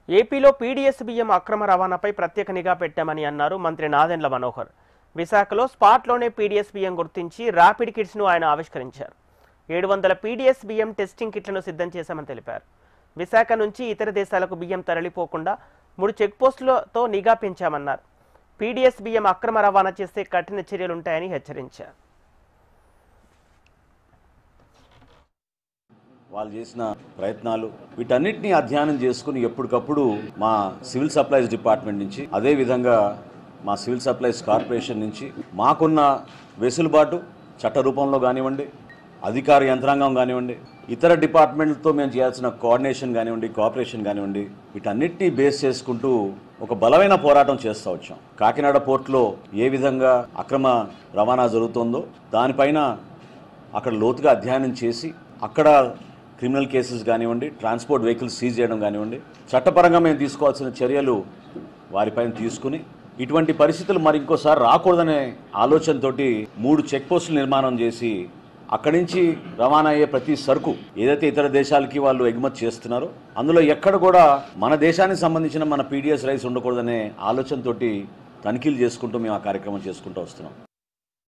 ఏపీలో పీడీఎస్ బియ్యం అక్రమ రవాణాపై ప్రత్యేక నిఘా పెట్టామని అన్నారు మంత్రి నాదెండ్ల మనోహర్. విశాఖలో స్పాట్లోనే పీడీఎస్ బియ్యం గుర్తించి ర్యాపిడ్ కిట్స్ను ఆయన ఆవిష్కరించారు. 700 పీడీఎస్ బియ్యం టెస్టింగ్ కిట్లను సిద్ధం చేశామని తెలిపారు. విశాఖ నుంచి ఇతర దేశాలకు బియ్యం తరలిపోకుండా 3 చెక్పోస్టులతో నిఘా పెంచామన్నారు. పీడీఎస్ బియ్యం అక్రమ రవాణా చేస్తే కఠిన చర్యలుంటాయని హెచ్చరించారు. వాళ్ళు చేసిన ప్రయత్నాలు వీటన్నిటిని అధ్యయనం చేసుకుని ఎప్పటికప్పుడు మా సివిల్ సప్లైస్ డిపార్ట్మెంట్ నుంచి, అదేవిధంగా మా సివిల్ సప్లైస్ కార్పొరేషన్ నుంచి మాకున్న వెసులుబాటు చట్ట రూపంలో కానివ్వండి, అధికార యంత్రాంగం కానివ్వండి, ఇతర డిపార్ట్మెంట్లతో మేము చేయాల్సిన కోఆర్డినేషన్ కానివ్వండి, కోఆపరేషన్ కానివ్వండి, వీటన్నిటినీ బేస్ చేసుకుంటూ ఒక బలమైన పోరాటం చేస్తూ వచ్చాం. కాకినాడ పోర్టులో ఏ విధంగా అక్రమ రవాణా జరుగుతుందో దానిపైన అక్కడ లోతుగా అధ్యయనం చేసి అక్కడ క్రిమినల్ కేసెస్ కానివ్వండి, ట్రాన్స్పోర్ట్ వెహికల్స్ సీజ్ చేయడం కానివ్వండి, చట్టపరంగా మేము తీసుకోవాల్సిన చర్యలు వారిపైన తీసుకుని ఇటువంటి పరిస్థితులు మరి ఇంకోసారి రాకూడదనే ఆలోచనతోటి 3 చెక్ పోస్టులు నిర్మాణం చేసి అక్కడి నుంచి రవాణా అయ్యే ప్రతి సరుకు ఏదైతే ఇతర దేశాలకి వాళ్ళు ఎగుమతి చేస్తున్నారో అందులో ఎక్కడ కూడా మన దేశానికి సంబంధించిన మన పీడీఎస్ రైస్ ఉండకూడదనే ఆలోచనతోటి తనిఖీలు చేసుకుంటూ మేము ఆ కార్యక్రమం చేసుకుంటూ వస్తున్నాం.